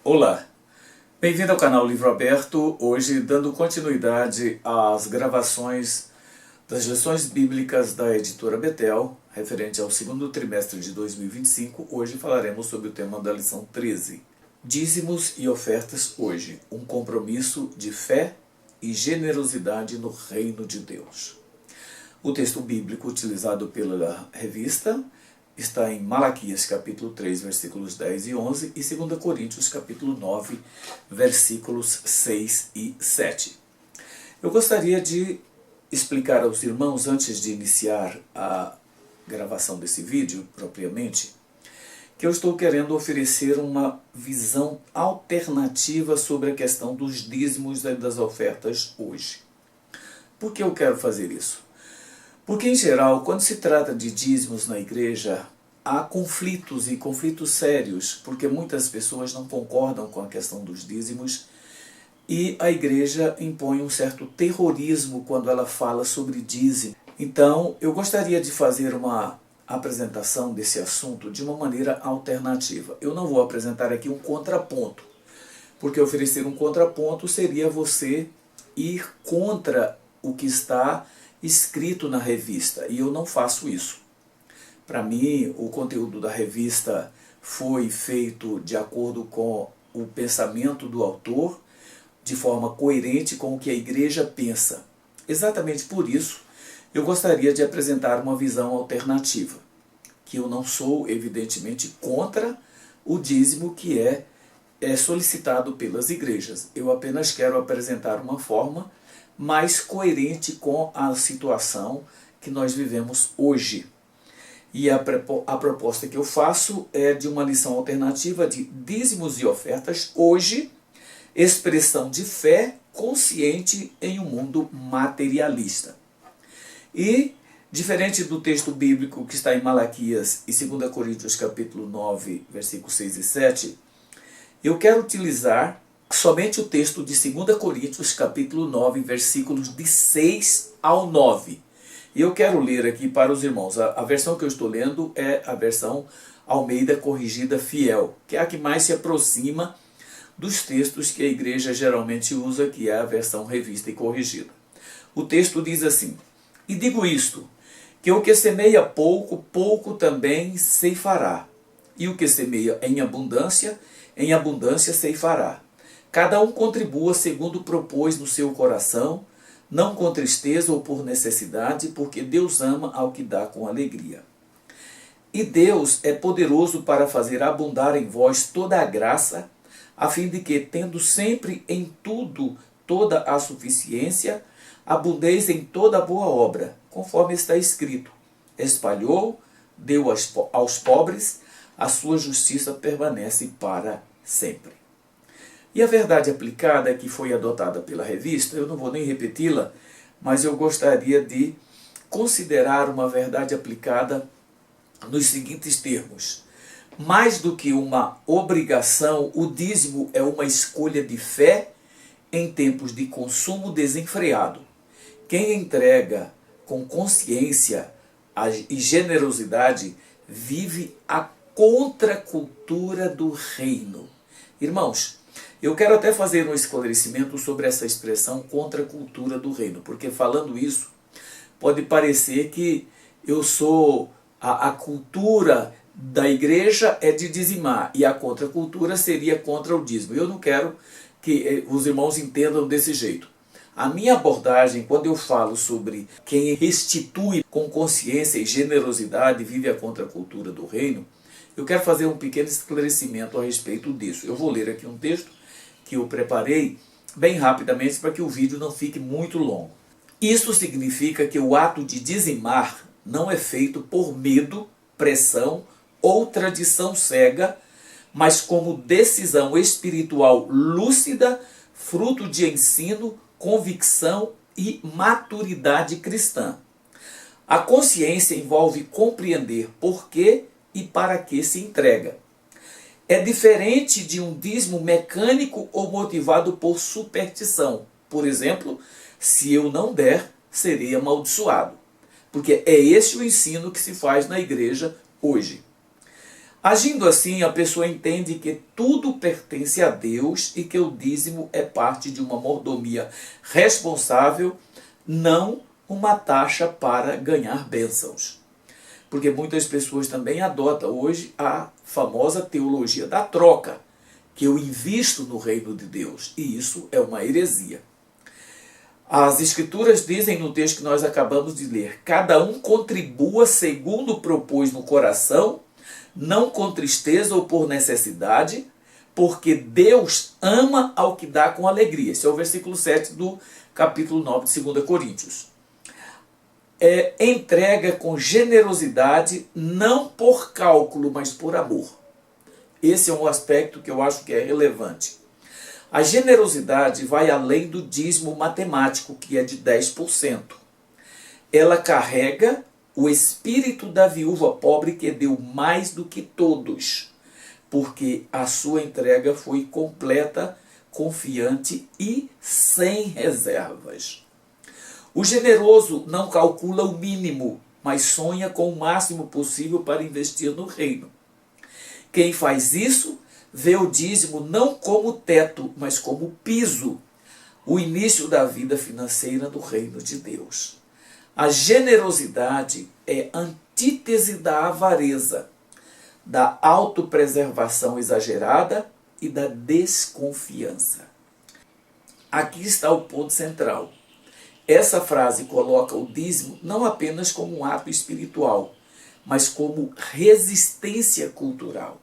Olá, bem-vindo ao canal Livro Aberto, hoje dando continuidade às gravações das lições bíblicas da editora Betel, referente ao segundo trimestre de 2025, hoje falaremos sobre o tema da lição 13. Dízimos e ofertas hoje, um compromisso de fé e generosidade no reino de Deus. O texto bíblico utilizado pela revista está em Malaquias capítulo 3, versículos 10 e 11 e 2 Coríntios capítulo 9, versículos 6 e 7. Eu gostaria de explicar aos irmãos, antes de iniciar a gravação desse vídeo propriamente, que eu estou querendo oferecer uma visão alternativa sobre a questão dos dízimos e das ofertas hoje. Por que eu quero fazer isso? Porque, em geral, quando se trata de dízimos na igreja, há conflitos e conflitos sérios, porque muitas pessoas não concordam com a questão dos dízimos e a igreja impõe um certo terrorismo quando ela fala sobre dízimo. Então, eu gostaria de fazer uma apresentação desse assunto de uma maneira alternativa. Eu não vou apresentar aqui um contraponto, porque oferecer um contraponto seria você ir contra o que está escrito na revista, e eu não faço isso. Para mim, o conteúdo da revista foi feito de acordo com o pensamento do autor, de forma coerente com o que a igreja pensa. Exatamente por isso, eu gostaria de apresentar uma visão alternativa, que eu não sou, evidentemente, contra o dízimo que é solicitado pelas igrejas. Eu apenas quero apresentar uma forma mais coerente com a situação que nós vivemos hoje. E a proposta que eu faço é de uma lição alternativa de dízimos e ofertas hoje, expressão de fé consciente em um mundo materialista. E, diferente do texto bíblico que está em Malaquias e 2 Coríntios capítulo 9, versículos 6 e 7, eu quero utilizar somente o texto de 2 Coríntios capítulo 9, versículos de 6 ao 9. E eu quero ler aqui para os irmãos. A versão que eu estou lendo é a versão Almeida Corrigida Fiel, que é a que mais se aproxima dos textos que a igreja geralmente usa, que é a versão revista e corrigida. O texto diz assim: "E digo isto, que o que semeia pouco, pouco também ceifará. E o que semeia em abundância ceifará. Cada um contribua segundo propôs no seu coração, não com tristeza ou por necessidade, porque Deus ama ao que dá com alegria. E Deus é poderoso para fazer abundar em vós toda a graça, a fim de que, tendo sempre em tudo toda a suficiência, abundeis em toda boa obra, conforme está escrito: espalhou, deu aos pobres, a sua justiça permanece para sempre." E a verdade aplicada que foi adotada pela revista, eu não vou nem repeti-la, mas eu gostaria de considerar uma verdade aplicada nos seguintes termos: mais do que uma obrigação, o dízimo é uma escolha de fé em tempos de consumo desenfreado. Quem entrega com consciência e generosidade vive a contracultura do reino. Irmãos, eu quero até fazer um esclarecimento sobre essa expressão contracultura do reino, porque falando isso, pode parecer que eu sou a cultura da igreja é de dizimar e a contracultura seria contra o dízimo. Eu não quero que os irmãos entendam desse jeito. A minha abordagem, quando eu falo sobre quem restitui com consciência e generosidade vive a contracultura do reino, eu quero fazer um pequeno esclarecimento a respeito disso. Eu vou ler aqui um texto que eu preparei bem rapidamente para que o vídeo não fique muito longo. Isso significa que o ato de dizimar não é feito por medo, pressão ou tradição cega, mas como decisão espiritual lúcida, fruto de ensino, convicção e maturidade cristã. A consciência envolve compreender por que e para que se entrega. É diferente de um dízimo mecânico ou motivado por superstição. Por exemplo, se eu não der, serei amaldiçoado. Porque é esse o ensino que se faz na igreja hoje. Agindo assim, a pessoa entende que tudo pertence a Deus e que o dízimo é parte de uma mordomia responsável, não uma taxa para ganhar bênçãos. Porque muitas pessoas também adotam hoje a famosa teologia da troca, que eu invisto no reino de Deus, e isso é uma heresia. As Escrituras dizem no texto que nós acabamos de ler: cada um contribua segundo propôs no coração, não com tristeza ou por necessidade, porque Deus ama ao que dá com alegria. Esse é o versículo 7 do capítulo 9 de 2 Coríntios. Entrega com generosidade, não por cálculo, mas por amor. Esse é um aspecto que eu acho que é relevante. A generosidade vai além do dízimo matemático, que é de 10%. Ela carrega o espírito da viúva pobre que deu mais do que todos, porque a sua entrega foi completa, confiante e sem reservas. O generoso não calcula o mínimo, mas sonha com o máximo possível para investir no reino. Quem faz isso vê o dízimo não como teto, mas como piso, o início da vida financeira do reino de Deus. A generosidade é antítese da avareza, da autopreservação exagerada e da desconfiança. Aqui está o ponto central. Essa frase coloca o dízimo não apenas como um ato espiritual, mas como resistência cultural.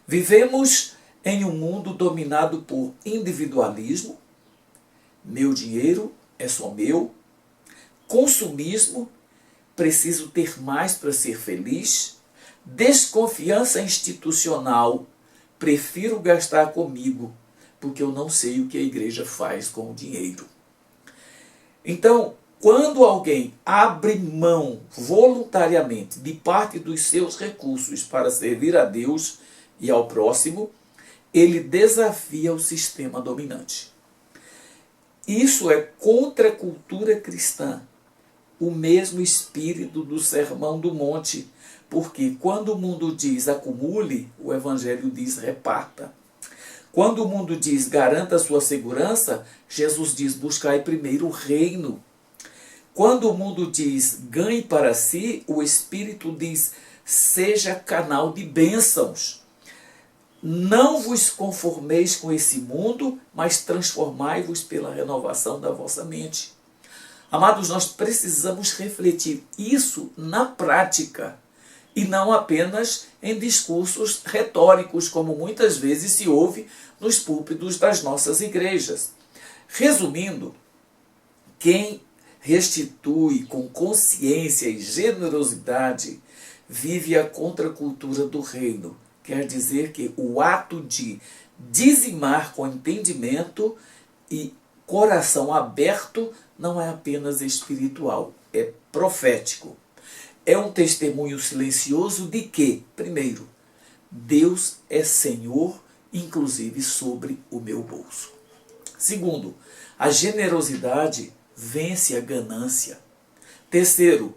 Vivemos em um mundo dominado por individualismo, meu dinheiro é só meu, consumismo, preciso ter mais para ser feliz, desconfiança institucional, prefiro gastar comigo, porque eu não sei o que a igreja faz com o dinheiro. Então, quando alguém abre mão voluntariamente de parte dos seus recursos para servir a Deus e ao próximo, ele desafia o sistema dominante. Isso é contra a cultura cristã, o mesmo espírito do Sermão do Monte, porque quando o mundo diz acumule, o Evangelho diz reparta. Quando o mundo diz garanta a sua segurança, Jesus diz buscai primeiro o reino. Quando o mundo diz ganhe para si, o Espírito diz seja canal de bênçãos. Não vos conformeis com esse mundo, mas transformai-vos pela renovação da vossa mente. Amados, nós precisamos refletir isso na prática e não apenas em discursos retóricos, como muitas vezes se ouve nos púlpitos das nossas igrejas. Resumindo, quem restitui com consciência e generosidade vive a contracultura do reino. Quer dizer que o ato de dizimar com entendimento e coração aberto não é apenas espiritual, é profético. É um testemunho silencioso de que, primeiro, Deus é Senhor, inclusive sobre o meu bolso. Segundo, a generosidade vence a ganância. Terceiro,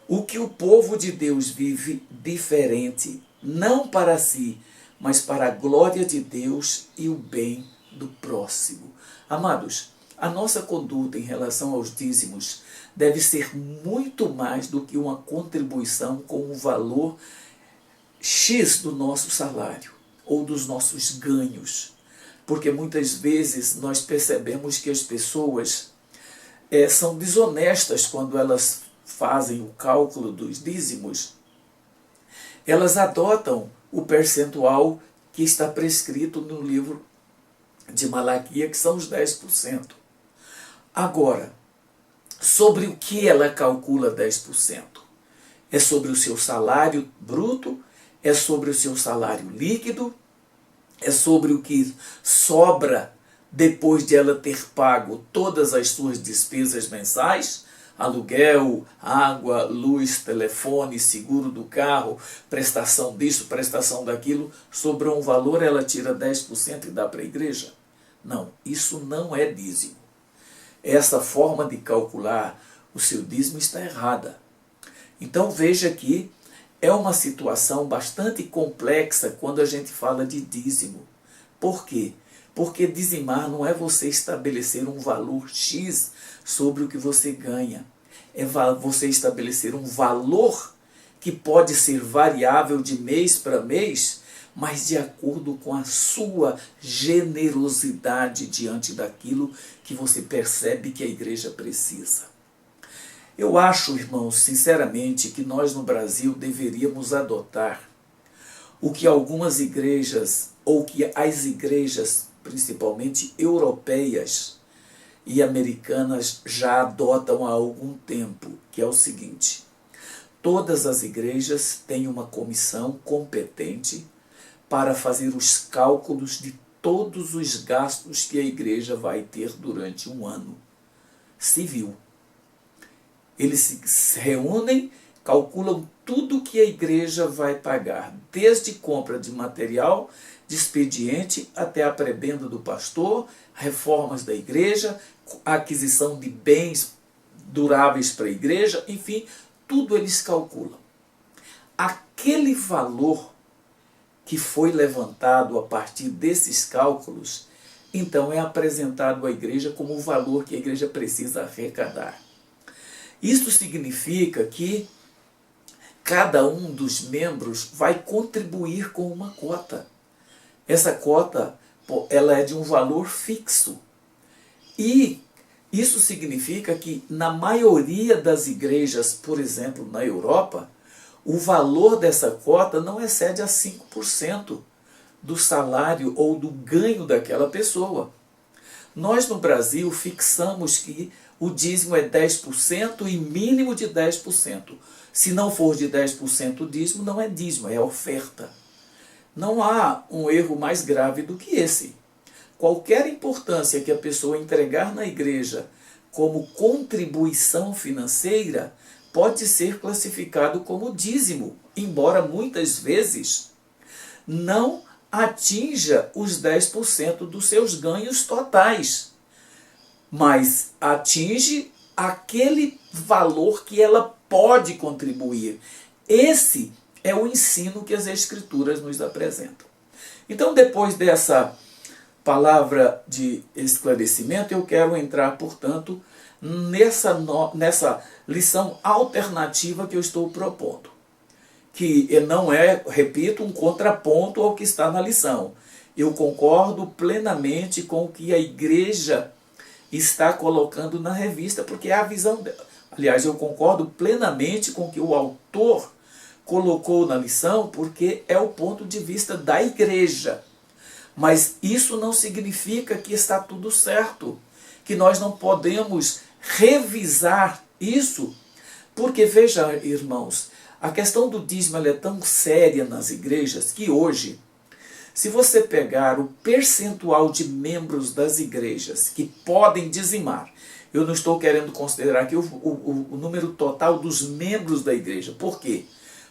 o que o povo de Deus vive diferente, não para si, mas para a glória de Deus e o bem do próximo. Amados, a nossa conduta em relação aos dízimos deve ser muito mais do que uma contribuição com o valor X do nosso salário ou dos nossos ganhos. Porque muitas vezes nós percebemos que as pessoas são desonestas quando elas fazem o cálculo dos dízimos. Elas adotam o percentual que está prescrito no livro de Malaquias, que são os 10%. Agora, sobre o que ela calcula 10%? É sobre o seu salário bruto? É sobre o seu salário líquido? É sobre o que sobra depois de ela ter pago todas as suas despesas mensais? Aluguel, água, luz, telefone, seguro do carro, prestação disso, prestação daquilo, sobrou um valor, ela tira 10% e dá para a igreja? Não, isso não é dízimo. Essa forma de calcular o seu dízimo está errada. Então veja que é uma situação bastante complexa quando a gente fala de dízimo. Por quê? Porque dizimar não é você estabelecer um valor X sobre o que você ganha. É você estabelecer um valor que pode ser variável de mês para mês, mas de acordo com a sua generosidade diante daquilo que você percebe que a igreja precisa. Eu acho, irmãos, sinceramente, que nós no Brasil deveríamos adotar o que algumas igrejas, ou que as igrejas, principalmente europeias e americanas, já adotam há algum tempo, que é o seguinte: todas as igrejas têm uma comissão competente para fazer os cálculos de todos os gastos que a igreja vai ter durante um ano civil. Eles se reúnem, calculam tudo que a igreja vai pagar, desde compra de material, de expediente, até a prebenda do pastor, reformas da igreja, aquisição de bens duráveis para a igreja, enfim, tudo eles calculam. Aquele valor que foi levantado a partir desses cálculos, então é apresentado à igreja como o valor que a igreja precisa arrecadar. Isso significa que cada um dos membros vai contribuir com uma cota. Essa cota, ela é de um valor fixo. E isso significa que na maioria das igrejas, por exemplo, na Europa, o valor dessa cota não excede a 5% do salário ou do ganho daquela pessoa. Nós no Brasil fixamos que o dízimo é 10% e mínimo de 10%. Se não for de 10% o dízimo, não é dízimo, é oferta. Não há um erro mais grave do que esse. Qualquer importância que a pessoa entregar na igreja como contribuição financeira pode ser classificado como dízimo, embora muitas vezes não atinja os 10% dos seus ganhos totais, mas atinge aquele valor que ela pode contribuir. Esse é o ensino que as Escrituras nos apresentam. Então, depois dessa palavra de esclarecimento, eu quero entrar, portanto, nessa lição alternativa que eu estou propondo, que não é, repito, um contraponto ao que está na lição. Eu concordo plenamente com o que a igreja está colocando na revista, porque é a visão dela. Aliás, eu concordo plenamente com o que o autor colocou na lição, porque é o ponto de vista da igreja. Mas isso não significa que está tudo certo, que nós não podemos revisar isso, porque, veja, irmãos, a questão do dízimo é tão séria nas igrejas que hoje, se você pegar o percentual de membros das igrejas que podem dizimar, eu não estou querendo considerar aqui o número total dos membros da igreja. Por quê?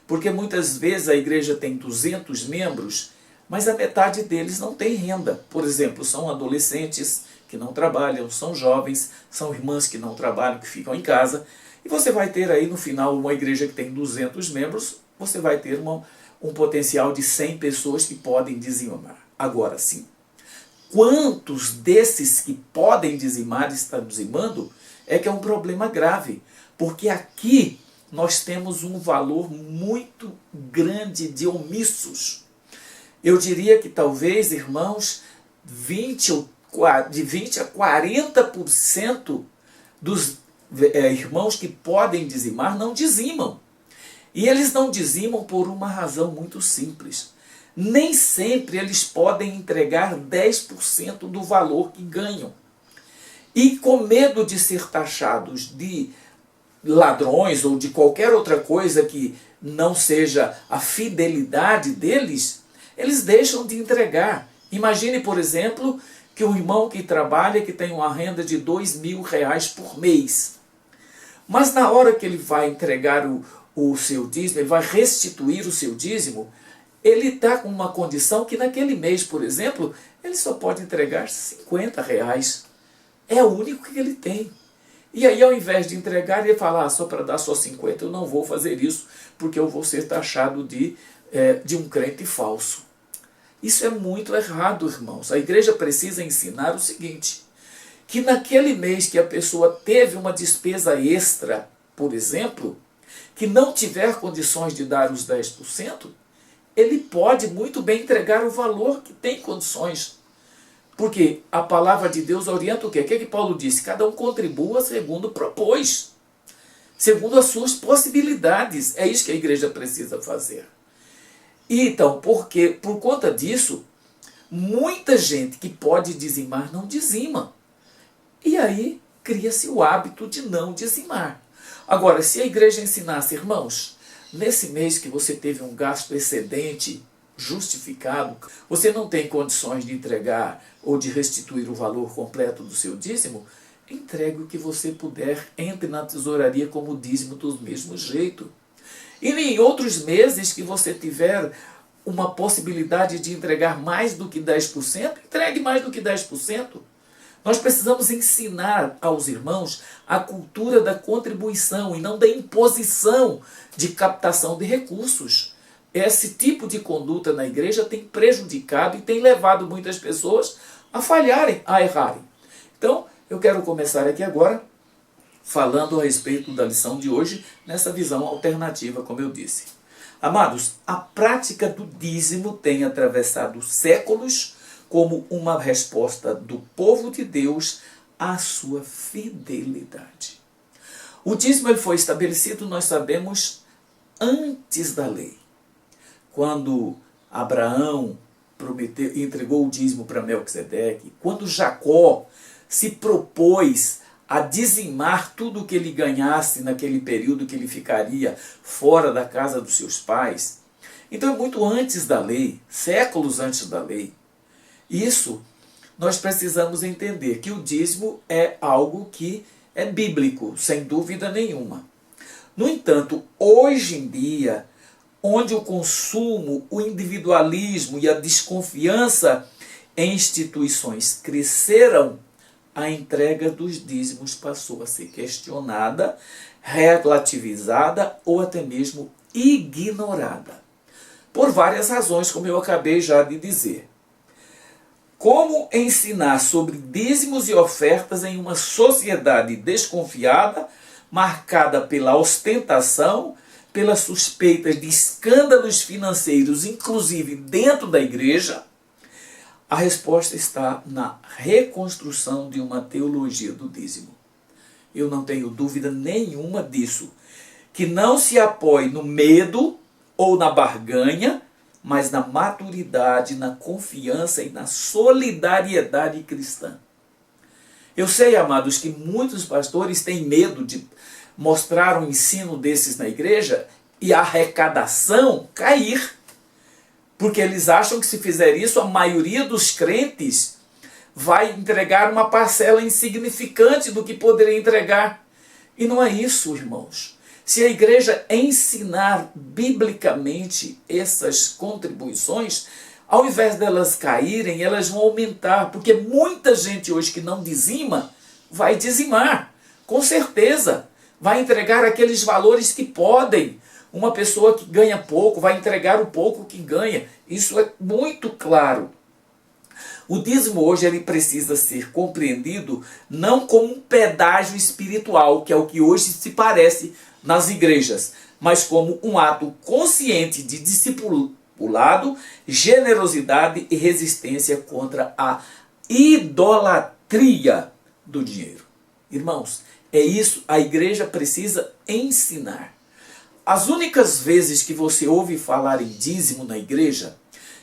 Porque muitas vezes a igreja tem 200 membros, mas a metade deles não tem renda. Por exemplo, são adolescentes que não trabalham, são jovens, são irmãs que não trabalham, que ficam em casa. E você vai ter aí no final uma igreja que tem 200 membros, você vai ter um potencial de 100 pessoas que podem dizimar. Agora sim, quantos desses que podem dizimar estão dizimando é que é um problema grave. Porque aqui nós temos um valor muito grande de omissos. Eu diria que talvez, irmãos, de 20 a 40% dos irmãos que podem dizimar não dizimam. E eles não dizimam por uma razão muito simples. Nem sempre eles podem entregar 10% do valor que ganham. E com medo de ser taxados de ladrões ou de qualquer outra coisa que não seja a fidelidade deles, eles deixam de entregar. Imagine, por exemplo, que um irmão que trabalha, que tem uma renda de R$2.000 por mês. Mas na hora que ele vai entregar o seu dízimo, ele vai restituir o seu dízimo, ele está com uma condição que naquele mês, por exemplo, ele só pode entregar R$50. É o único que ele tem. E aí, ao invés de entregar, ele fala, só para dar só 50, eu não vou fazer isso, porque eu vou ser taxado de um crente falso. Isso é muito errado, irmãos. A igreja precisa ensinar o seguinte, que naquele mês que a pessoa teve uma despesa extra, por exemplo, que não tiver condições de dar os 10%, ele pode muito bem entregar o valor que tem condições. Porque a palavra de Deus orienta o quê? O que Paulo disse? Cada um contribua segundo propôs, segundo as suas possibilidades. É isso que a igreja precisa fazer. E então, por conta disso, muita gente que pode dizimar não dizima. E aí cria-se o hábito de não dizimar. Agora, se a igreja ensinasse, irmãos, nesse mês que você teve um gasto excedente, justificado, você não tem condições de entregar ou de restituir o valor completo do seu dízimo, entregue o que você puder, entre na tesouraria como dízimo do mesmo jeito. E em outros meses que você tiver uma possibilidade de entregar mais do que 10%, entregue mais do que 10%. Nós precisamos ensinar aos irmãos a cultura da contribuição e não da imposição de captação de recursos. Esse tipo de conduta na igreja tem prejudicado e tem levado muitas pessoas a falharem, a errarem. Então, eu quero começar aqui agora falando a respeito da lição de hoje, nessa visão alternativa, como eu disse. Amados, a prática do dízimo tem atravessado séculos como uma resposta do povo de Deus à sua fidelidade. O dízimo ele foi estabelecido, nós sabemos, antes da lei. Quando Abraão entregou o dízimo para Melquisedeque, quando Jacó se propôs a dizimar tudo o que ele ganhasse naquele período que ele ficaria fora da casa dos seus pais. Então é muito antes da lei, séculos antes da lei. Isso nós precisamos entender, que o dízimo é algo que é bíblico, sem dúvida nenhuma. No entanto, hoje em dia, onde o consumo, o individualismo e a desconfiança em instituições cresceram, a entrega dos dízimos passou a ser questionada, relativizada ou até mesmo ignorada. Por várias razões, como eu acabei já de dizer. Como ensinar sobre dízimos e ofertas em uma sociedade desconfiada, marcada pela ostentação, pelas suspeitas de escândalos financeiros, inclusive dentro da igreja? A resposta está na reconstrução de uma teologia do dízimo. Eu não tenho dúvida nenhuma disso. Que não se apoie no medo ou na barganha, mas na maturidade, na confiança e na solidariedade cristã. Eu sei, amados, que muitos pastores têm medo de mostrar um ensino desses na igreja e a arrecadação cair. Porque eles acham que se fizer isso, a maioria dos crentes vai entregar uma parcela insignificante do que poderia entregar. E não é isso, irmãos. Se a igreja ensinar biblicamente essas contribuições, ao invés delas caírem, elas vão aumentar. Porque muita gente hoje que não dizima, vai dizimar. Com certeza. Vai entregar aqueles valores que podem. Uma pessoa que ganha pouco vai entregar o pouco que ganha. Isso é muito claro. O dízimo hoje ele precisa ser compreendido não como um pedágio espiritual, que é o que hoje se parece nas igrejas, mas como um ato consciente de discipulado, generosidade e resistência contra a idolatria do dinheiro. Irmãos, é isso a igreja precisa ensinar. As únicas vezes que você ouve falar em dízimo na igreja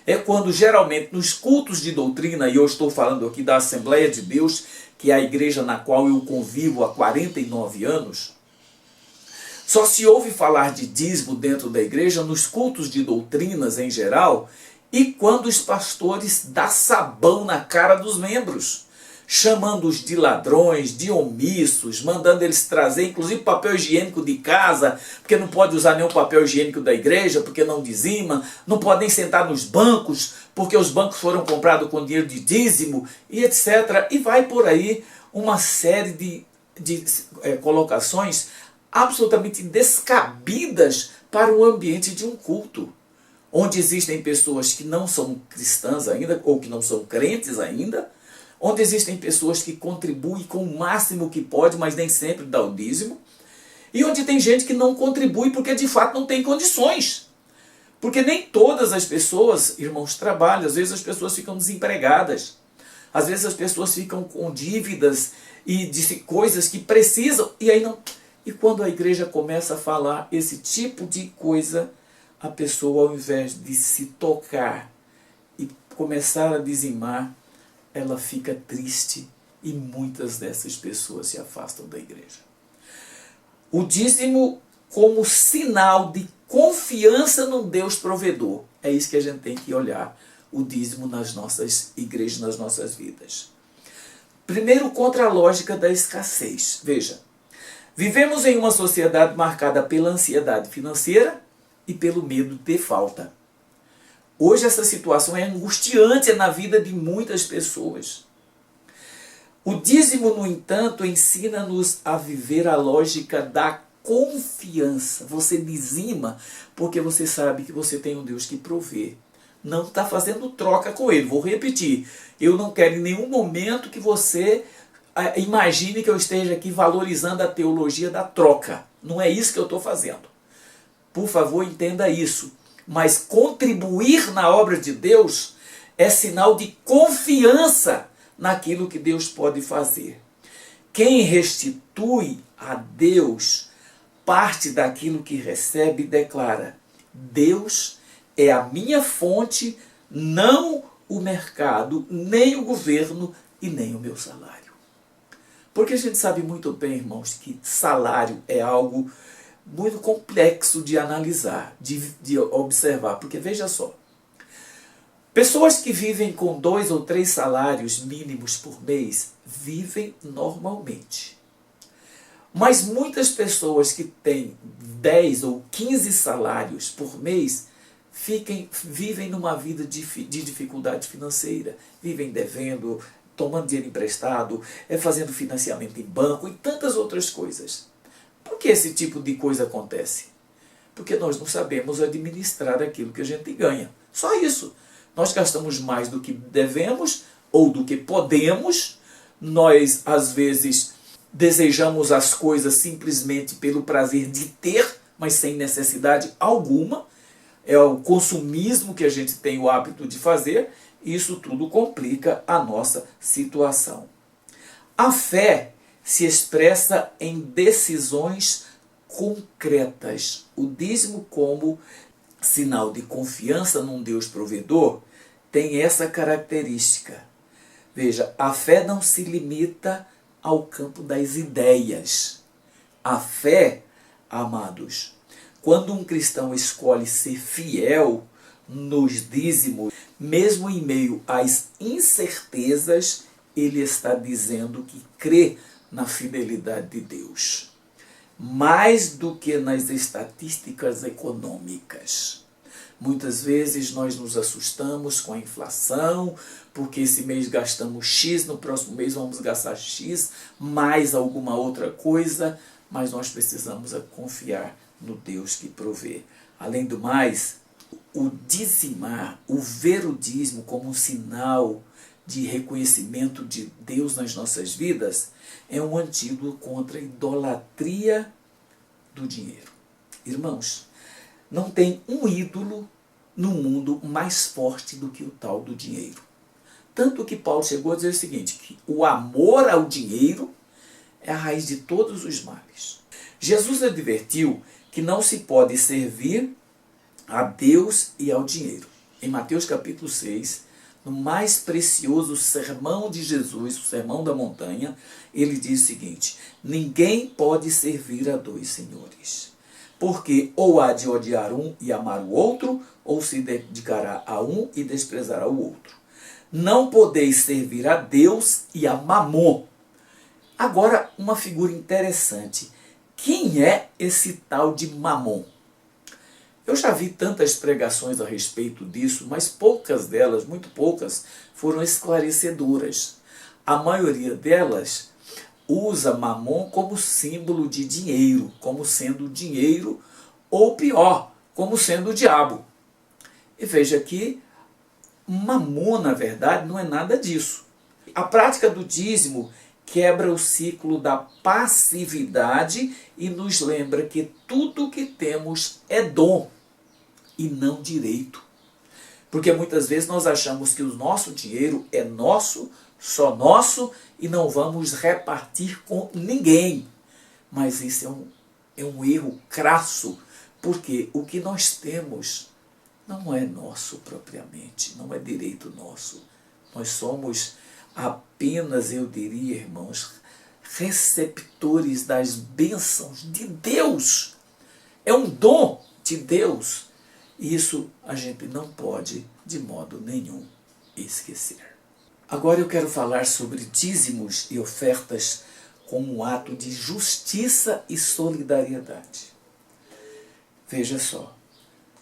é quando geralmente nos cultos de doutrina, e eu estou falando aqui da Assembleia de Deus, que é a igreja na qual eu convivo há 49 anos, só se ouve falar de dízimo dentro da igreja nos cultos de doutrinas em geral e quando os pastores dão sabão na cara dos membros, chamando-os de ladrões, de omissos, mandando eles trazer inclusive papel higiênico de casa, porque não pode usar nenhum papel higiênico da igreja, porque não dizima, não pode nem sentar nos bancos, porque os bancos foram comprados com dinheiro de dízimo, e etc. E vai por aí uma série de colocações absolutamente descabidas para o ambiente de um culto, onde existem pessoas que não são cristãs ainda, ou que não são crentes ainda, onde existem pessoas que contribuem com o máximo que pode, mas nem sempre dá o dízimo, e onde tem gente que não contribui porque de fato não tem condições. Porque nem todas as pessoas, irmãos, trabalham. Às vezes as pessoas ficam desempregadas. Às vezes as pessoas ficam com dívidas e de coisas que precisam. E aí não. E quando a igreja começa a falar esse tipo de coisa, a pessoa, ao invés de se tocar e começar a dizimar, ela fica triste e muitas dessas pessoas se afastam da igreja. O dízimo como sinal de confiança no Deus provedor. É isso que a gente tem que olhar, o dízimo nas nossas igrejas, nas nossas vidas. Primeiro, contra a lógica da escassez. Veja, vivemos em uma sociedade marcada pela ansiedade financeira e pelo medo de falta. Hoje essa situação é angustiante na vida de muitas pessoas. O dízimo, no entanto, ensina-nos a viver a lógica da confiança. Você dizima porque você sabe que você tem um Deus que provê. Não está fazendo troca com Ele. Vou repetir. Eu não quero em nenhum momento que você imagine que eu esteja aqui valorizando a teologia da troca. Não é isso que eu estou fazendo. Por favor, entenda isso. Mas contribuir na obra de Deus é sinal de confiança naquilo que Deus pode fazer. Quem restitui a Deus parte daquilo que recebe declara: Deus é a minha fonte, não o mercado, nem o governo e nem o meu salário. Porque a gente sabe muito bem, irmãos, que salário é algo muito complexo de analisar, de observar. Porque veja só, pessoas que vivem com 2 ou 3 salários mínimos por mês vivem normalmente. Mas muitas pessoas que têm 10 ou 15 salários por mês vivem numa vida de dificuldade financeira, vivem devendo, tomando dinheiro emprestado, fazendo financiamento em banco e tantas outras coisas. Por que esse tipo de coisa acontece? Porque nós não sabemos administrar aquilo que a gente ganha. Só isso. Nós gastamos mais do que devemos ou do que podemos. Nós, às vezes, desejamos as coisas simplesmente pelo prazer de ter, mas sem necessidade alguma. É o consumismo que a gente tem o hábito de fazer. E isso tudo complica a nossa situação. A fé se expressa em decisões concretas. O dízimo, como sinal de confiança num Deus provedor, tem essa característica. Veja, a fé não se limita ao campo das ideias. A fé, amados, quando um cristão escolhe ser fiel nos dízimos, mesmo em meio às incertezas, ele está dizendo que crê na fidelidade de Deus, mais do que nas estatísticas econômicas. Muitas vezes nós nos assustamos com a inflação, porque esse mês gastamos X, no próximo mês vamos gastar X, mais alguma outra coisa, mas nós precisamos confiar no Deus que provê. Além do mais, o dizimar, o ver o dízimo como um sinal de reconhecimento de Deus nas nossas vidas, é um antídoto contra a idolatria do dinheiro. Irmãos, não tem um ídolo no mundo mais forte do que o tal do dinheiro. Tanto que Paulo chegou a dizer o seguinte, que o amor ao dinheiro é a raiz de todos os males. Jesus advertiu que não se pode servir a Deus e ao dinheiro. Em Mateus capítulo 6, no mais precioso sermão de Jesus, o Sermão da Montanha, ele diz o seguinte: ninguém pode servir a 2 senhores, porque ou há de odiar um e amar o outro, ou se dedicará a um e desprezará o outro. Não podeis servir a Deus e a Mamon. Agora, uma figura interessante. Quem é esse tal de Mamon? Eu já vi tantas pregações a respeito disso, mas poucas delas, muito poucas, foram esclarecedoras. A maioria delas usa mamon como símbolo de dinheiro, como sendo dinheiro, ou pior, como sendo o diabo. E veja que mamon, na verdade, não é nada disso. A prática do dízimo quebra o ciclo da passividade e nos lembra que tudo que temos é dom e não direito. Porque muitas vezes nós achamos que o nosso dinheiro é nosso, só nosso, e não vamos repartir com ninguém. Mas isso é um erro crasso, porque o que nós temos não é nosso propriamente, não é direito nosso. Nós somos apenas, eu diria, irmãos, receptores das bênçãos de Deus. É um dom de Deus. Isso a gente não pode, de modo nenhum, esquecer. Agora eu quero falar sobre dízimos e ofertas como um ato de justiça e solidariedade. Veja só,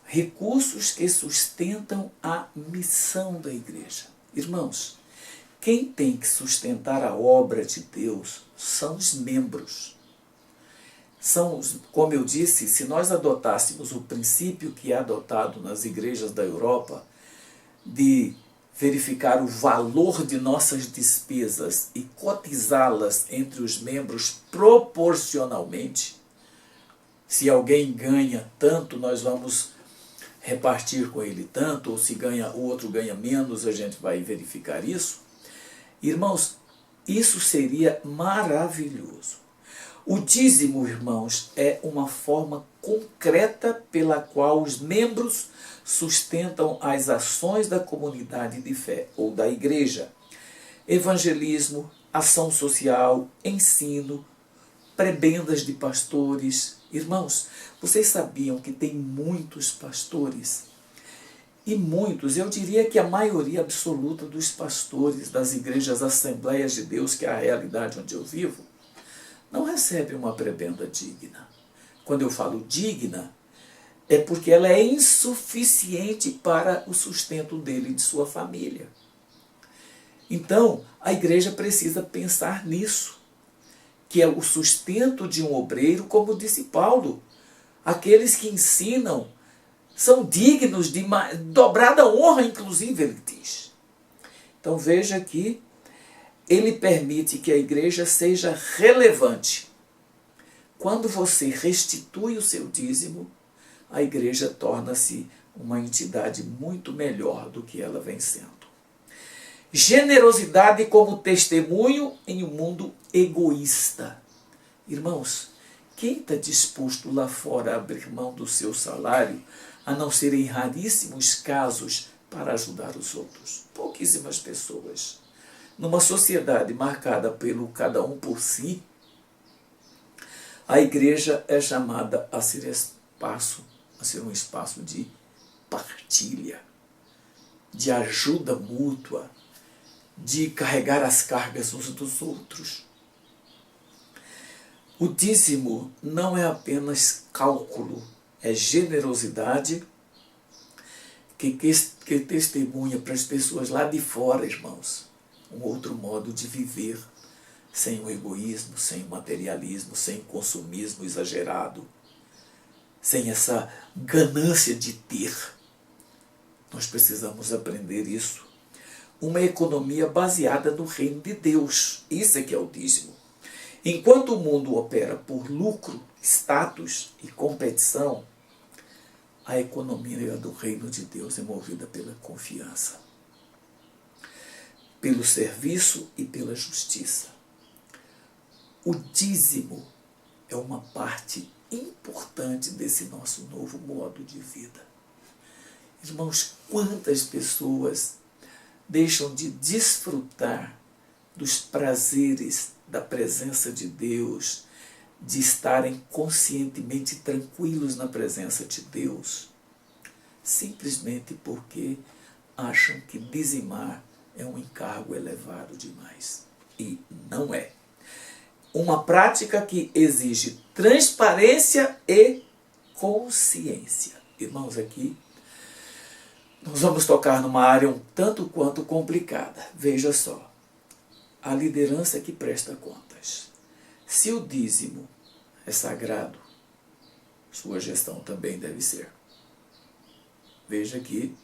recursos que sustentam a missão da igreja. Irmãos, quem tem que sustentar a obra de Deus são os membros. Como eu disse, se nós adotássemos o princípio que é adotado nas igrejas da Europa, de verificar o valor de nossas despesas e cotizá-las entre os membros proporcionalmente, se alguém ganha tanto, nós vamos repartir com ele tanto, ou se o outro ganha menos, a gente vai verificar isso. Irmãos, isso seria maravilhoso. O dízimo, irmãos, é uma forma concreta pela qual os membros sustentam as ações da comunidade de fé ou da igreja. Evangelismo, ação social, ensino, prebendas de pastores. Irmãos, vocês sabiam que tem muitos pastores? E muitos, eu diria que a maioria absoluta dos pastores das igrejas Assembleias de Deus, que é a realidade onde eu vivo, não recebe uma prebenda digna. Quando eu falo digna, é porque ela é insuficiente para o sustento dele e de sua família. Então, a igreja precisa pensar nisso, que é o sustento de um obreiro, como disse Paulo. Aqueles que ensinam são dignos de dobrada honra, inclusive, ele diz. Então veja que ele permite que a igreja seja relevante. Quando você restitui o seu dízimo, a igreja torna-se uma entidade muito melhor do que ela vem sendo. Generosidade como testemunho em um mundo egoísta. Irmãos, quem está disposto lá fora a abrir mão do seu salário, a não ser em raríssimos casos, para ajudar os outros? Pouquíssimas pessoas. Numa sociedade marcada pelo cada um por si, a igreja é chamada a ser um espaço de partilha, de ajuda mútua, de carregar as cargas uns dos outros. O dízimo não é apenas cálculo, é generosidade que testemunha para as pessoas lá de fora, irmãos, um outro modo de viver, sem o egoísmo, sem o materialismo, sem o consumismo exagerado, sem essa ganância de ter. Nós precisamos aprender isso. Uma economia baseada no reino de Deus. Isso é que é o dízimo. Enquanto o mundo opera por lucro, status e competição, a economia do reino de Deus é movida pela confiança, pelo serviço e pela justiça. O dízimo é uma parte importante desse nosso novo modo de vida. Irmãos, quantas pessoas deixam de desfrutar dos prazeres da presença de Deus, de estarem conscientemente tranquilos na presença de Deus, simplesmente porque acham que dizimar é um encargo elevado demais. E não é. Uma prática que exige transparência e consciência. Irmãos, aqui nós vamos tocar numa área um tanto quanto complicada. Veja só, a liderança que presta contas. Se o dízimo é sagrado, sua gestão também deve ser. Veja que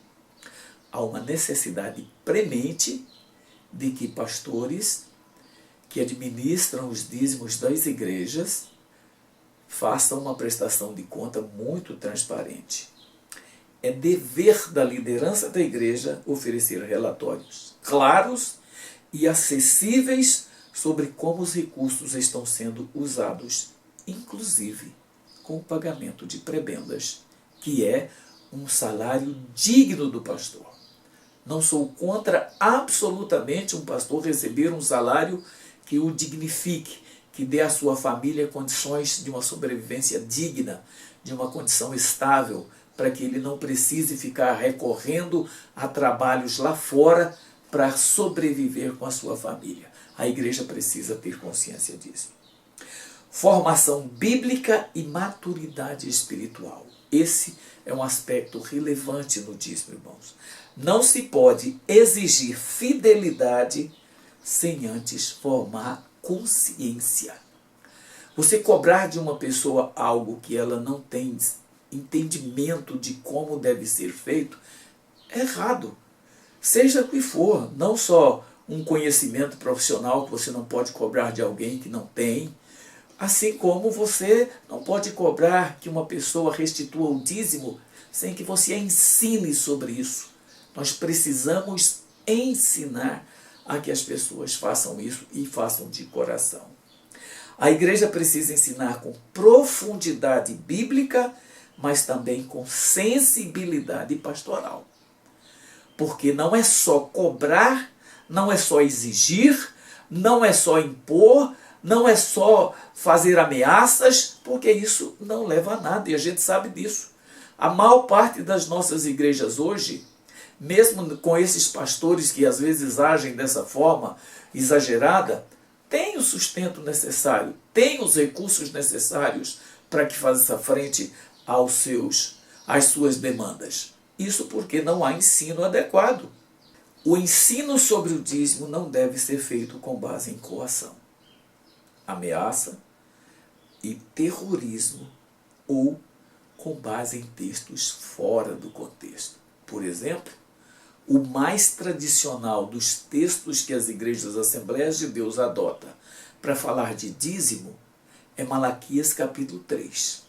há uma necessidade premente de que pastores que administram os dízimos das igrejas façam uma prestação de conta muito transparente. É dever da liderança da igreja oferecer relatórios claros e acessíveis sobre como os recursos estão sendo usados, inclusive com o pagamento de prebendas, que é um salário digno do pastor. Não sou contra absolutamente um pastor receber um salário que o dignifique, que dê à sua família condições de uma sobrevivência digna, de uma condição estável, para que ele não precise ficar recorrendo a trabalhos lá fora para sobreviver com a sua família. A igreja precisa ter consciência disso. Formação bíblica e maturidade espiritual. Esse é um aspecto relevante no dízimo, irmãos. Não se pode exigir fidelidade sem antes formar consciência. Você cobrar de uma pessoa algo que ela não tem entendimento de como deve ser feito, é errado. Seja o que for, não só um conhecimento profissional que você não pode cobrar de alguém que não tem, assim como você não pode cobrar que uma pessoa restitua o dízimo sem que você ensine sobre isso. Nós precisamos ensinar a que as pessoas façam isso e façam de coração. A igreja precisa ensinar com profundidade bíblica, mas também com sensibilidade pastoral. Porque não é só cobrar, não é só exigir, não é só impor, não é só fazer ameaças, porque isso não leva a nada, e a gente sabe disso. A maior parte das nossas igrejas hoje, mesmo com esses pastores que às vezes agem dessa forma exagerada, tem o sustento necessário, tem os recursos necessários para que faça frente às suas demandas. Isso porque não há ensino adequado. O ensino sobre o dízimo não deve ser feito com base em coação, ameaça e terrorismo, ou com base em textos fora do contexto. Por exemplo, o mais tradicional dos textos que as igrejas Assembleias de Deus adotam para falar de dízimo é Malaquias capítulo 3.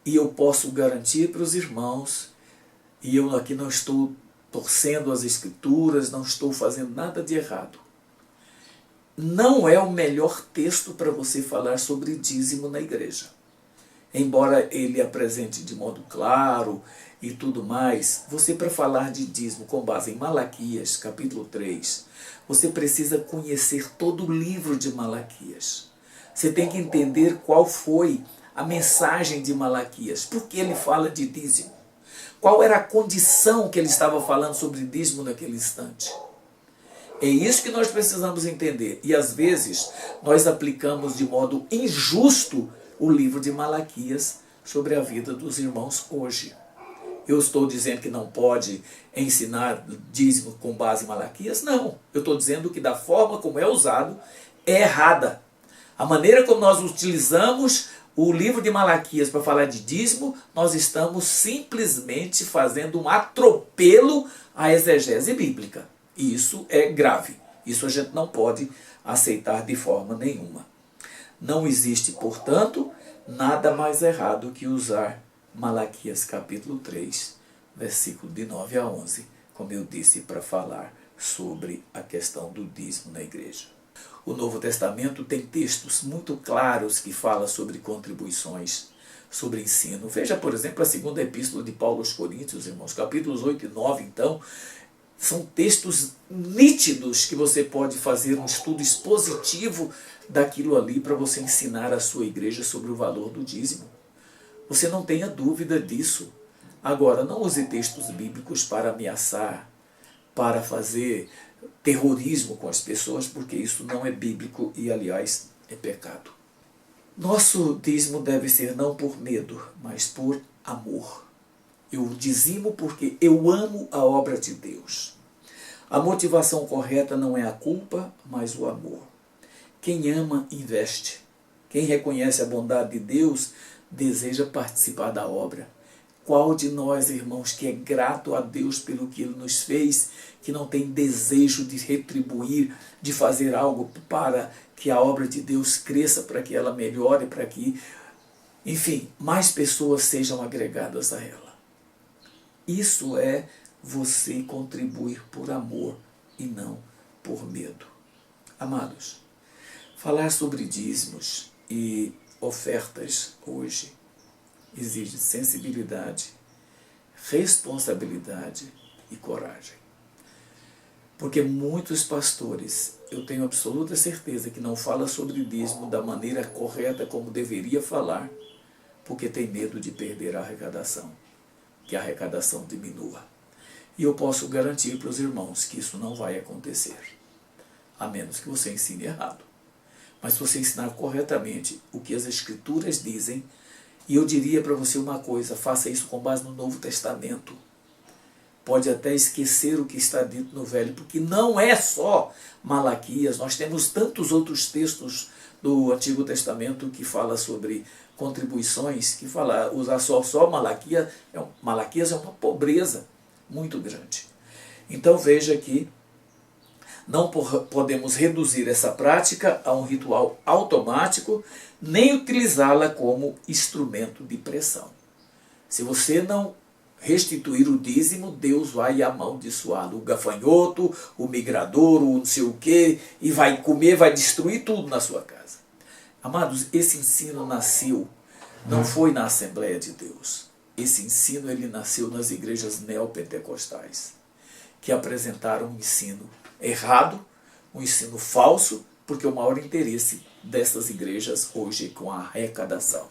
E eu posso garantir para os irmãos, e eu aqui não estou torcendo as escrituras, não estou fazendo nada de errado. Não é o melhor texto para você falar sobre dízimo na igreja. Embora ele apresente de modo claro e tudo mais, você, para falar de dízimo com base em Malaquias, capítulo 3, você precisa conhecer todo o livro de Malaquias. Você tem que entender qual foi a mensagem de Malaquias, por que ele fala de dízimo, qual era a condição que ele estava falando sobre dízimo naquele instante. É isso que nós precisamos entender. E às vezes nós aplicamos de modo injusto o livro de Malaquias sobre a vida dos irmãos hoje. Eu estou dizendo que não pode ensinar dízimo com base em Malaquias? Não. Eu estou dizendo que da forma como é usado é errada. A maneira como nós utilizamos o livro de Malaquias para falar de dízimo, nós estamos simplesmente fazendo um atropelo à exegese bíblica. E isso é grave. Isso a gente não pode aceitar de forma nenhuma. Não existe, portanto, nada mais errado que usar Malaquias capítulo 3, versículo de 9 a 11, como eu disse, para falar sobre a questão do dízimo na igreja. O Novo Testamento tem textos muito claros que falam sobre contribuições, sobre ensino. Veja, por exemplo, a segunda epístola de Paulo aos Coríntios, irmãos, capítulos 8 e 9, então, são textos nítidos que você pode fazer um estudo expositivo daquilo ali para você ensinar a sua igreja sobre o valor do dízimo. Você não tenha dúvida disso. Agora, não use textos bíblicos para ameaçar, para fazer terrorismo com as pessoas, porque isso não é bíblico e, aliás, é pecado. Nosso dízimo deve ser não por medo, mas por amor. Eu dizimo porque eu amo a obra de Deus. A motivação correta não é a culpa, mas o amor. Quem ama, investe. Quem reconhece a bondade de Deus, deseja participar da obra. Qual de nós, irmãos, que é grato a Deus pelo que Ele nos fez, que não tem desejo de retribuir, de fazer algo para que a obra de Deus cresça, para que ela melhore, para que, enfim, mais pessoas sejam agregadas a ela? Isso é você contribuir por amor e não por medo. Amados, falar sobre dízimos e ofertas hoje exige sensibilidade, responsabilidade e coragem. Porque muitos pastores, eu tenho absoluta certeza que não falam sobre dízimo da maneira correta como deveria falar, porque tem medo de perder a arrecadação, que a arrecadação diminua. E eu posso garantir para os irmãos que isso não vai acontecer, a menos que você ensine errado. Mas se você ensinar corretamente o que as Escrituras dizem, e eu diria para você uma coisa, faça isso com base no Novo Testamento. Pode até esquecer o que está dito no Velho, porque não é só Malaquias, nós temos tantos outros textos do Antigo Testamento que fala sobre contribuições, que fala, usar só Malaquias é uma pobreza muito grande. Então veja que não podemos reduzir essa prática a um ritual automático, nem utilizá-la como instrumento de pressão. Se você não restituir o dízimo, Deus vai amaldiçoá-lo. O gafanhoto, o migrador, o não sei o quê, e vai comer, vai destruir tudo na sua casa. Amados, esse ensino nasceu, não foi na Assembleia de Deus. Esse ensino ele nasceu nas igrejas neopentecostais, que apresentaram um ensino errado, um ensino falso, porque o maior interesse dessas igrejas hoje é com a arrecadação.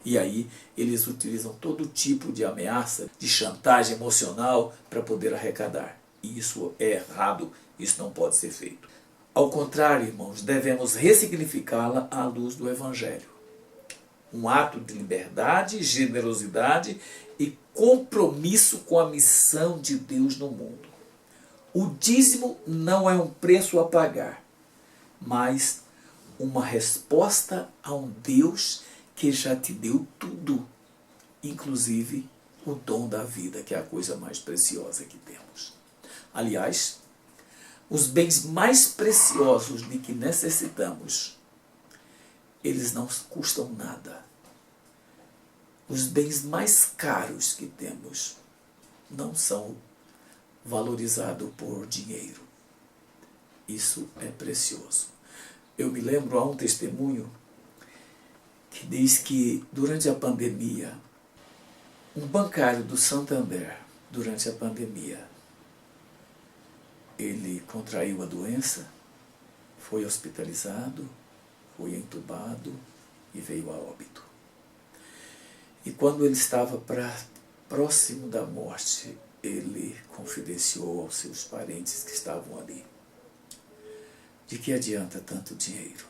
E aí eles utilizam todo tipo de ameaça, de chantagem emocional para poder arrecadar. E isso é errado, isso não pode ser feito. Ao contrário, irmãos, devemos ressignificá-la à luz do Evangelho. Um ato de liberdade, generosidade e compromisso com a missão de Deus no mundo. O dízimo não é um preço a pagar, mas uma resposta a um Deus que já te deu tudo, inclusive o dom da vida, que é a coisa mais preciosa que temos. Aliás, os bens mais preciosos de que necessitamos, eles não custam nada. Os bens mais caros que temos não são valorizados por dinheiro. Isso é precioso. Eu me lembro, há um testemunho que diz que durante a pandemia, um bancário do Santander, durante a pandemia, ele contraiu a doença, foi hospitalizado, foi entubado e veio a óbito. E quando ele estava próximo da morte, ele confidenciou aos seus parentes que estavam ali: de que adianta tanto dinheiro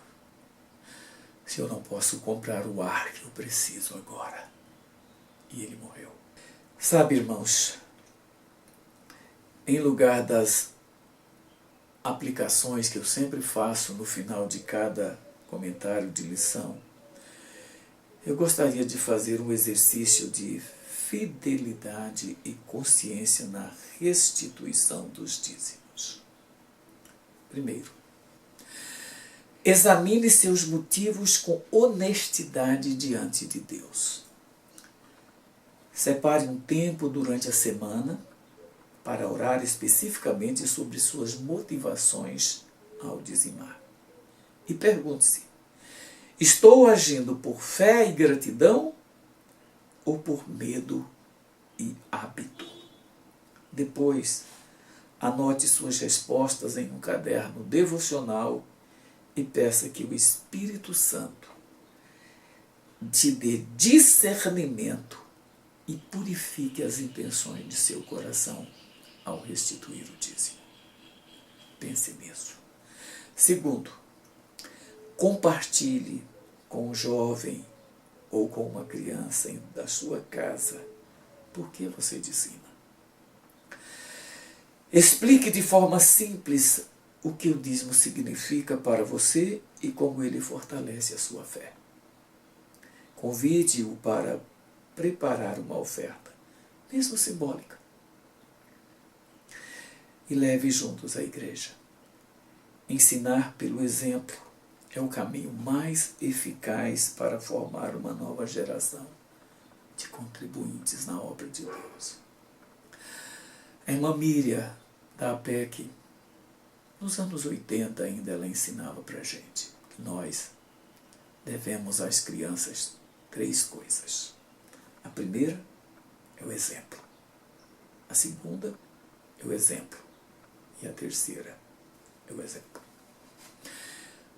se eu não posso comprar o ar que eu preciso agora? E ele morreu. Sabe, irmãos, em lugar das aplicações que eu sempre faço no final de cada comentário de lição, eu gostaria de fazer um exercício de fidelidade e consciência na restituição dos dízimos. Primeiro, examine seus motivos com honestidade diante de Deus. Separe um tempo durante a semana para orar especificamente sobre suas motivações ao dizimar. E pergunte-se: estou agindo por fé e gratidão ou por medo e hábito? Depois, anote suas respostas em um caderno devocional e peça que o Espírito Santo te dê discernimento e purifique as intenções de seu coração ao restituir o dízimo. Pense nisso. Segundo, compartilhe com um jovem ou com uma criança da sua casa por que você dizima. Explique de forma simples o que o dízimo significa para você e como ele fortalece a sua fé. Convide-o para preparar uma oferta, mesmo simbólica, e leve juntos à igreja. Ensinar pelo exemplo é o caminho mais eficaz para formar uma nova geração de contribuintes na obra de Deus. A irmã Miriam, da APEC, nos anos 80 ainda ela ensinava para a gente que nós devemos às crianças 3 coisas. A primeira é o exemplo. A segunda é o exemplo. E a terceira é o exemplo.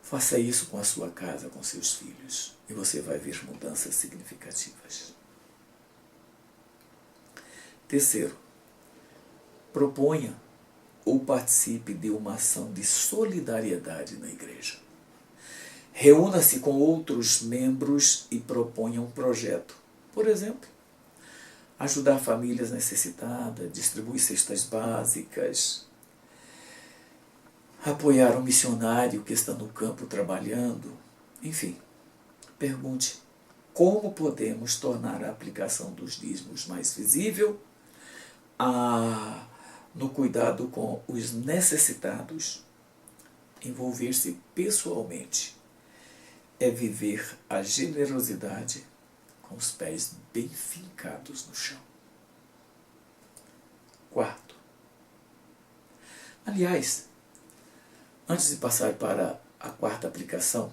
Faça isso com a sua casa, com seus filhos, e você vai ver mudanças significativas. Terceiro, proponha ou participe de uma ação de solidariedade na igreja. Reúna-se com outros membros e proponha um projeto. Por exemplo, ajudar famílias necessitadas, distribuir cestas básicas, apoiar um missionário que está no campo trabalhando. Enfim, pergunte como podemos tornar a aplicação dos dízimos mais visível, no cuidado com os necessitados. Envolver-se pessoalmente é viver a generosidade com os pés bem fincados no chão. Quarto, aliás, antes de passar para a quarta aplicação,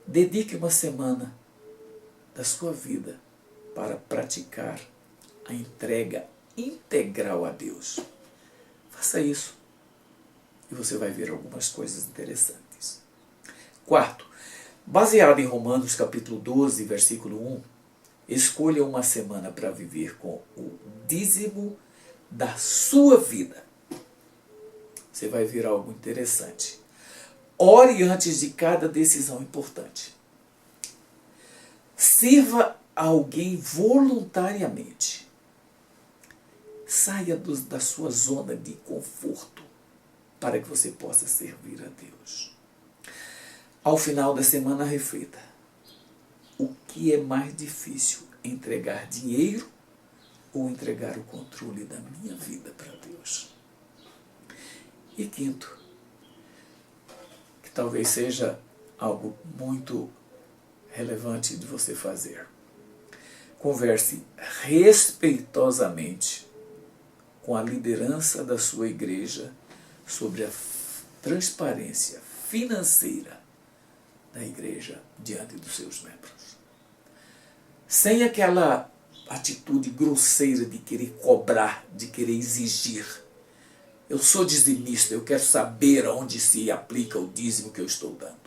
dedique uma semana da sua vida para praticar a entrega integral a Deus. Faça isso e você vai ver algumas coisas interessantes. Quarto, baseado em Romanos capítulo 12, versículo 1, escolha uma semana para viver com o dízimo da sua vida. Você vai ver algo interessante. Ore antes de cada decisão importante. Sirva a alguém voluntariamente. Saia da sua zona de conforto para que você possa servir a Deus. Ao final da semana, reflita. O que é mais difícil, entregar dinheiro ou entregar o controle da minha vida para Deus? E quinto, que talvez seja algo muito relevante de você fazer. Converse respeitosamente com a liderança da sua igreja sobre a transparência financeira da igreja diante dos seus membros. Sem aquela atitude grosseira de querer cobrar, de querer exigir. Eu sou dizimista, eu quero saber aonde se aplica o dízimo que eu estou dando.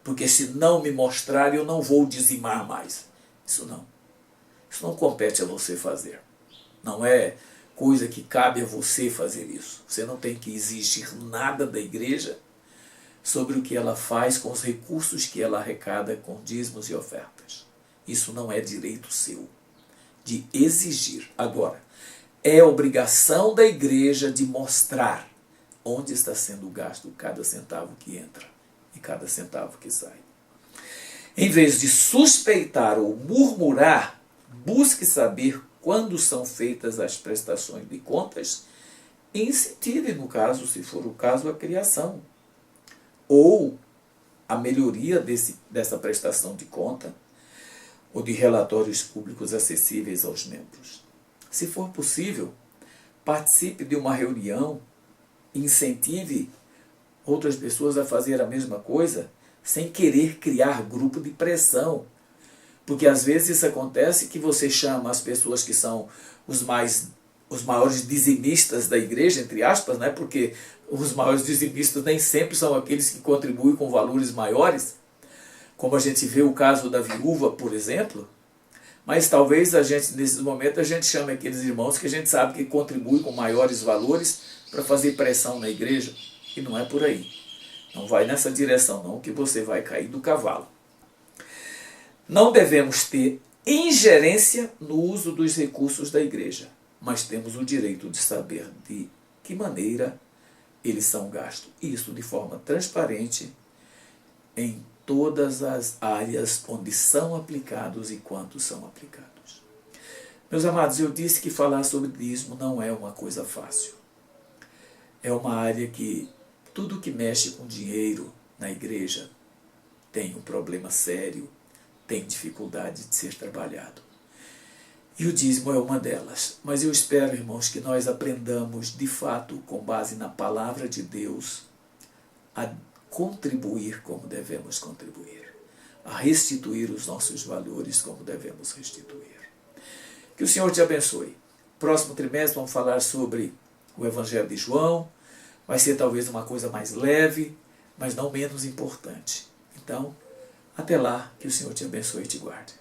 Porque se não me mostrar, eu não vou dizimar mais. Isso não compete a você fazer. Não é coisa que cabe a você fazer isso. Você não tem que exigir nada da igreja sobre o que ela faz com os recursos que ela arrecada com dízimos e ofertas. Isso não é direito seu de exigir. Agora, é obrigação da igreja de mostrar onde está sendo gasto cada centavo que entra e cada centavo que sai. Em vez de suspeitar ou murmurar, busque saber quando são feitas as prestações de contas e incentive, no caso, se for o caso, a criação ou a melhoria dessa prestação de conta ou de relatórios públicos acessíveis aos membros. Se for possível, participe de uma reunião e incentive outras pessoas a fazer a mesma coisa sem querer criar grupo de pressão. Porque às vezes isso acontece que você chama as pessoas que são os maiores dizimistas da igreja, entre aspas, né? Porque os maiores dizimistas nem sempre são aqueles que contribuem com valores maiores, como a gente vê o caso da viúva, por exemplo. Mas talvez nesses momentos, a gente chame aqueles irmãos que a gente sabe que contribuem com maiores valores para fazer pressão na igreja. E não é por aí. Não vai nessa direção não, que você vai cair do cavalo. Não devemos ter ingerência no uso dos recursos da igreja, mas temos o direito de saber de que maneira eles são gastos. Isso de forma transparente em todas as áreas onde são aplicados e quanto são aplicados. Meus amados, eu disse que falar sobre dízimo não é uma coisa fácil. É uma área que tudo que mexe com dinheiro na igreja tem um problema sério, tem dificuldade de ser trabalhado. E o dízimo é uma delas. Mas eu espero, irmãos, que nós aprendamos de fato, com base na palavra de Deus, a contribuir como devemos contribuir, a restituir os nossos valores como devemos restituir. Que o Senhor te abençoe. Próximo trimestre vamos falar sobre o Evangelho de João. Vai ser talvez uma coisa mais leve, mas não menos importante. Então, até lá, que o Senhor te abençoe e te guarde.